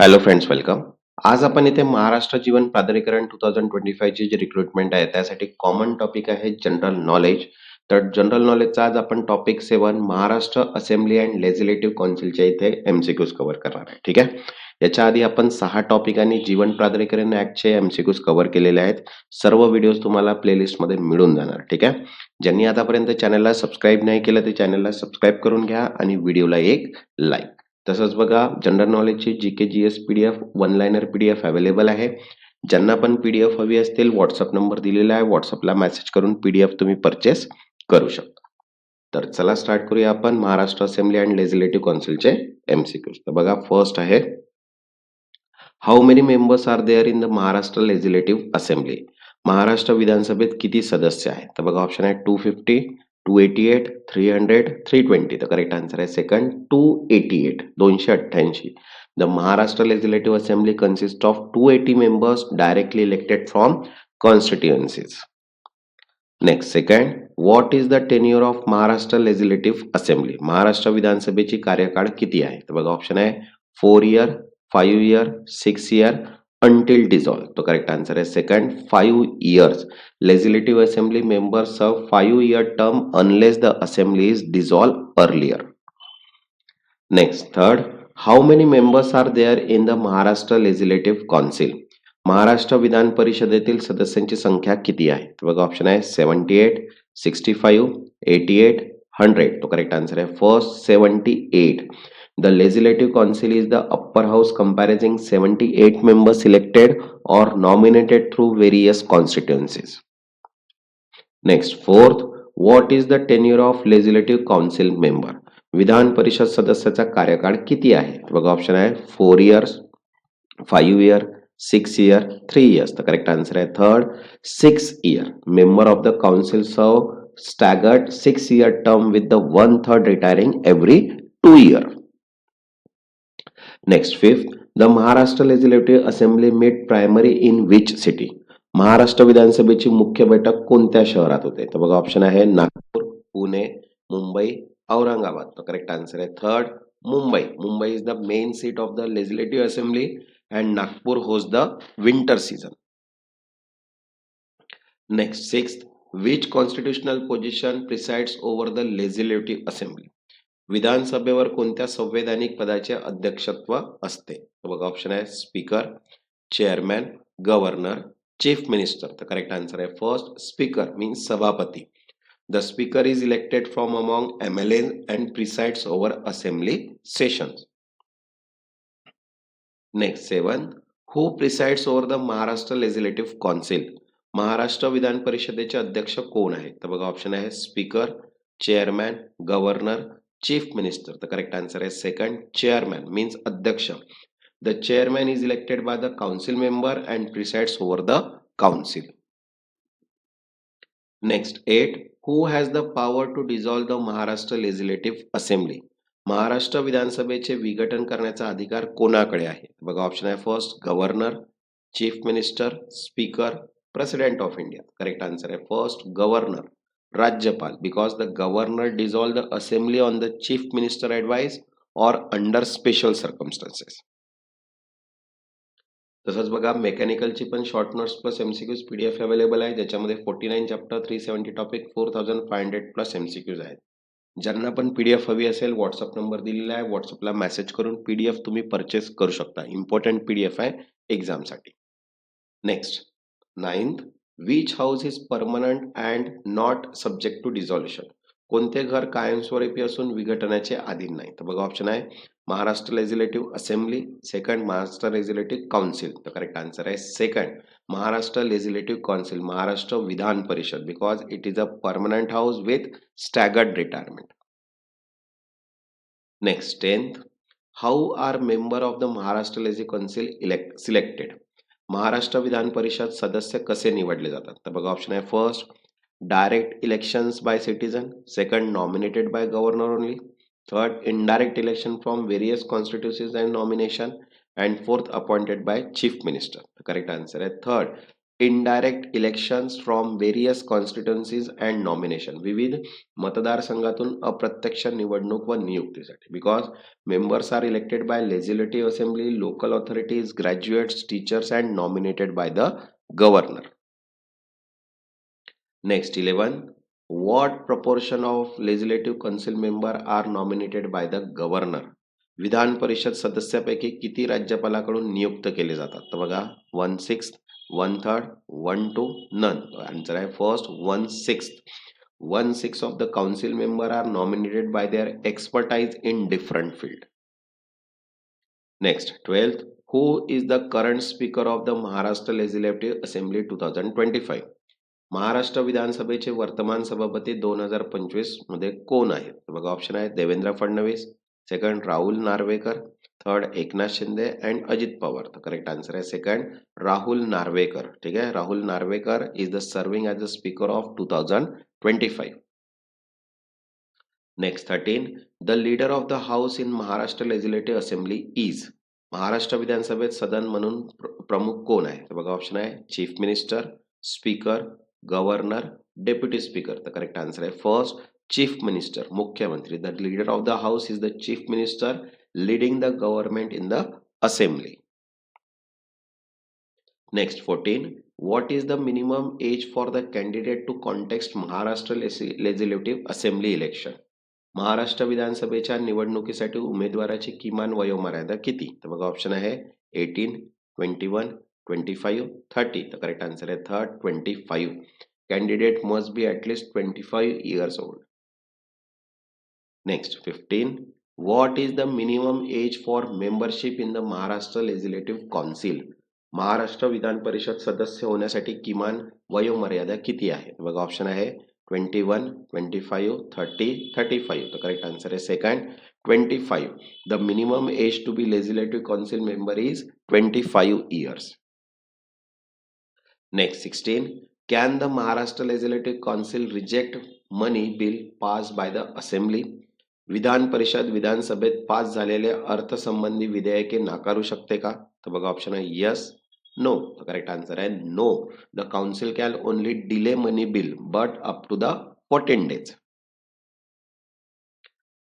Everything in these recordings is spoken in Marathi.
Hello friends, welcome. आज आपण इथे महाराष्ट्र जीवन प्राधिकरण 2025 ची जी रिक्रुटमेंट आहे त्यासाठी कॉमन टॉपिक आहे जनरल नॉलेज. तर जनरल नॉलेजचा आज आपण topic 7 Maharashtra assembly and legislative काउन्सिलच्या इथे एमसीक्यूज कव्हर करणार आहे. ठीक आहे. याच्या आधी आपण 6 टॉपिकांनी जीवन प्राधिकरण ऍक्टचे एमसीक्यूज कव्हर केलेले आहेत. सर्व व्हिडिओज तुम्हाला प्लेलिस्टमध्ये मिळून जाणार. ठीक आहे. ज्यांनी आतापर्यंत चॅनलला सबस्क्राईब नाही केलं ते चॅनलला सबस्क्राईब करून घ्या आणि व्हिडिओला एक लाईक. तसंच बघा, जनरल नॉलेजची GK GS PDF one liner PDF available आहे. ज्यांना पण पीडीएफ हवी असतील व्हॉट्सअप नंबर दिलेला आहे, व्हॉट्सअपला मेसेज करून पीडीएफ तुम्ही परचेस करू शकता. तर चला स्टार्ट करूया आपण महाराष्ट्र असेंब्ली अँड लेजिस्लेटिव्ह काउन्सिलचे एमसीक्यूज. तर बघा, फर्स्ट आहे, how many members are there in the Maharashtra legislative assembly. Maharashtra विधानसभेत किती सदस्य आहेत? तर बघा, ऑप्शन आहे 250, 288, 300, 320. तर करेक्ट आन्सर आहे second 288, 288. The Maharashtra legislative assembly consist of 280 members directly elected from constituencies. Next second, what is the tenure of Maharashtra legislative assembly. Maharashtra विधानसभेची कार्यकाळ किती आहे? तर बघा, ऑप्शन आहे 4 year, 5 year, 6 year, until dissolve. तो करेक्ट आंसर है second 5 years. Legislative Assembly members serve 5-year term unless the assembly is dissolved earlier. Next, third, how many members are there in the Maharashtra Legislative Council? Maharashtra विधान परिषदेतील सदस्यांची संख्या किती आहे? तर बघा, ऑप्शन आहे 78, 65, 88, 100. तो करेक्ट आंसर है first 78. The Legislative Council is the upper house comprising 78 members elected or nominated through various constituencies. Next, fourth, what is the tenure of Legislative Council member? Vidhan Parishad सदस्याचा कार्यकाळ किती आहे? बघा, ऑप्शन आहे 4 years, 5 year, 6 year, 3 years. The correct answer है third 6 year. Member of the council serve staggered 6-year term with the 1/3 retiring every 2 year. Next, fifth, the Maharashtra Legislative Assembly meet primary in which city? Maharashtra विधानसभेची मुख्य बैठक कोणत्या शहरात होते? तर बघा, ऑप्शन आहे नागपूर, पुणे, मुंबई, औरंगाबाद. तो करेक्ट आंसर है third Mumbai. Mumbai is the main seat of the Legislative Assembly and Nagpur hosts the winter season. Next, sixth, which constitutional position presides over the Legislative Assembly? विधानसभेवर कोणत्या संवैधानिक पदाचे अध्यक्षत्व असते? तर बघा, ऑप्शन आहे speaker, chairman, governor, chief minister. तर करेक्ट आन्सर आहे फर्स्ट स्पीकर मीन्स सभापती. The speaker is elected from among MLAs and presides over assembly sessions. Next, 7. Who presides over the Maharashtra Legislative Council? Maharashtra विधान परिषदेचे अध्यक्ष कोण आहेत? तर बघा, ऑप्शन आहे speaker, chairman, governor, chief minister. The correct answer is second chairman means अध्यक्ष. The chairman is elected by the council member and presides over the council. Next, 8. Who has the power to dissolve the Maharashtra Legislative Assembly? Maharashtra विधानसभेचे विघटन करण्याचा अधिकार कोणाकडे आहे? बघा, ऑप्शन आहे first governor, chief minister, speaker, president of India. Correct answer है फर्स्ट गव्हर्नर, राज्यपाल, because the governor dissolve the assembly on the chief minister advice or under special circumstances. तसंच बघा, मेकॅनिकलची पण short notes plus MCQs PDF available आहे, ज्याच्यामध्ये 49 चॅप्टर, 370 टॉपिक, 4500 प्लस एमसीक्यूज आहेत. ज्यांना पण पीडीएफ हवी असेल व्हॉट्सअप नंबर दिलेला आहे, व्हॉट्सअपला मेसेज करून पीडीएफ तुम्ही परचेस करू शकता. इम्पॉर्टंट पीडीएफ आहे एक्झामसाठी. Next, 9th, which house is permanent and not subject to dissolution? कोणते घर कायमस्वरूपी असून विघटनाचे अधीन नाही? तर बघा, ऑप्शन आहे Maharashtra legislative assembly, second Maharashtra legislative council. तर करेक्ट आन्सर आहे second Maharashtra legislative council, Maharashtra विधान परिषद, because it is a permanent house with staggered retirement. Next, 10th, how are member of the Maharashtra legislative council selected? Maharashtra विधान परिषद सदस्य कसे निवडले जातात? तर बघा, ऑप्शन आहे first direct elections by citizen, second nominated by governor only, third indirect election from various constituencies and nomination, and fourth appointed by chief minister. Correct answer आहे third indirect elections from various constituencies and nomination, विविध मतदारसंघातून अप्रत्यक्ष निवडणूक व नियुक्तीसाठी. Because members are elected by legislative assembly, local authorities, graduates, teachers and nominated by the governor. Next 11. What proportion of legislative council member are nominated by the governor? Vidhan Parishad सदस्यापैकी किती राज्यपालाकडून नियुक्त केले जातात? तर बघा 1/6, 1/3, 1/2, none. आन्सर आहे first 1/6. 1/6 of the council member are nominated by their expertise in different field. Next 12th. Who is the current speaker of the Maharashtra Legislative Assembly 2025? Maharashtra विधानसभेचे वर्तमान सभापती 2025 मध्ये कोण आहेत? बघा ऑप्शन आहे Devendra Fadnavis, second Rahul Narwekar, third Eknath Shinde and Ajit Pawar. तर करेक्ट आन्सर आहे सेकंड राहुल नार्वेकर. ठीक आहे, Rahul Narwekar is the serving as the speaker of 2025. Next 13. The leader of the house in Maharashtra legislative assembly is. Maharashtra विधानसभेत सदन म्हणून प्रमुख कोण आहे? तर बघा ऑप्शन आहे chief minister, speaker, governor, deputy speaker. तर करेक्ट आन्सर आहे फर्स्ट चीफ मिनिस्टर, मुख्यमंत्री. The leader of the house is the chief minister leading the government in the assembly. Next 14. What is the minimum age for the candidate to contest Maharashtra legislative assembly election? Maharashtra विधानसभेच्या निवडणुकीसाठी उमेदवाराची किमान वयोमर्यादा किती? तर बघा ऑप्शन आहे 18, 21, 25, 30. तर करेक्ट आन्सर आहे third 25. Candidate must be at least 25 years old. Next 15. What is the minimum age for membership in the Maharashtra legislative council? Maharashtra विधान परिषद सदस्य होण्यासाठी किमान वयोमर्यादा किती आहे? बघा ऑप्शन आहे 21, 25, 30, 35. तर करेक्ट आन्सर आहे second 25. The minimum age to be legislative council member is 25 years. Next 16. Can the Maharashtra Legislative Council reject money bill passed by the assembly? Vidhan Parishad विधानसभेत पास झालेले अर्थसंबंधी विधेयके नाकारू शकते का? तर बघा ऑप्शन आहे यस, नो. तर करेक्ट आन्सर आहे no. The council can only delay money bill but up to the 14 days.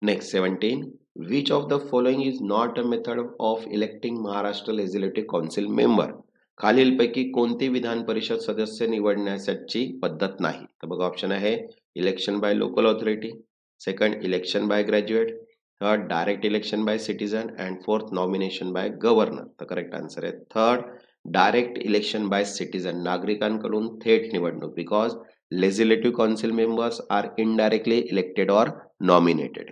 Next 17. Which of the following is not a method of electing Maharashtra Legislative Council member? खालीलपैकी कोणती विधान परिषद सदस्य निवडण्याची पद्धत नाही? तर बघा ऑप्शन आहे election by local authority, second election by graduate, third direct election by citizen and fourth nomination by governor. तर करेक्ट आन्सर आहे third direct election by citizen, नागरिकांकडून थेट निवडणूक. Because legislative council members are indirectly elected or nominated.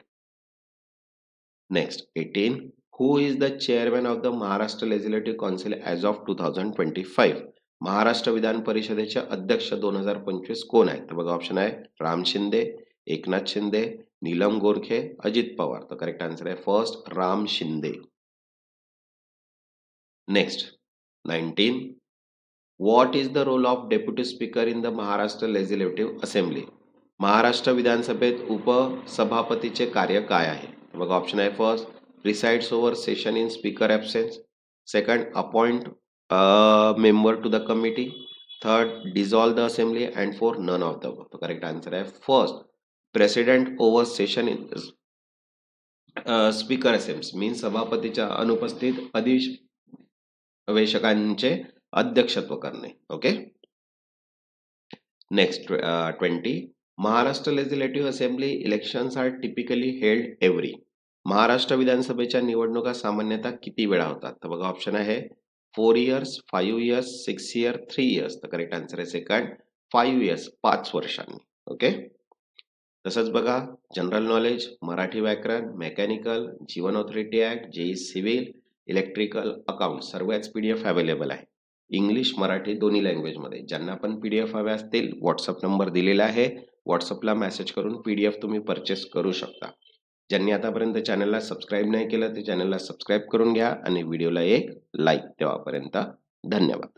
Next 18. Who is the chairman of the Maharashtra Legislative Council as of 2025? Maharashtra विधान परिषदेचे अध्यक्ष 2025 कोण आहेत? तर बघा ऑप्शन आहे राम शिंदे, एकनाथ शिंदे, नीलम गोरखे, अजित पवार. तर करेक्ट आन्सर आहे first Ram Shinde. Next 19. What is the role of deputy speaker in the Maharashtra Legislative Assembly? Maharashtra विधानसभेत उपसभापतीचे कार्य काय आहे? तर बघा ऑप्शन आहे first presides over session in speaker absence, second appoint a member to the committee, third dissolve the assembly and fourth none of the above. The correct answer is first president over session in speaker absence means सभापतीच्या अनुपस्थित अधिवेशकांचे अध्यक्षत्व करणे. Okay. Next 20. Maharashtra legislative assembly elections are typically held every. Maharashtra विधानसभेच्या निवडणुका सामान्यतः किती वेळा होतात? तर बघा ऑप्शन आहे 4 years, 5 years, 6 years, 3 years. तर करेक्ट आन्सर आहे सेकंड 5 years, 5 वर्षांनी. ओके. तसंच बघा जनरल नॉलेज, मराठी व्याकरण, mechanical, Jeevan authority act, JE civil, electrical, account सर्वच पीडीएफ अवेलेबल आहे. इंग्लिश मराठी दोन्ही लँग्वेजमध्ये. ज्यांना पण पीडीएफ हवे असतील व्हॉट्सअप नंबर दिलेला आहे, व्हॉट्सअपला मेसेज करून पीडीएफ तुम्ही परचेस करू शकता. ज्यांनी आतापर्यंत चॅनलला सबस्क्राईब नाही केलं ते चॅनलला सबस्क्राईब करून घ्या आणि व्हिडिओला एक लाईक. तेव्हापर्यंत धन्यवाद.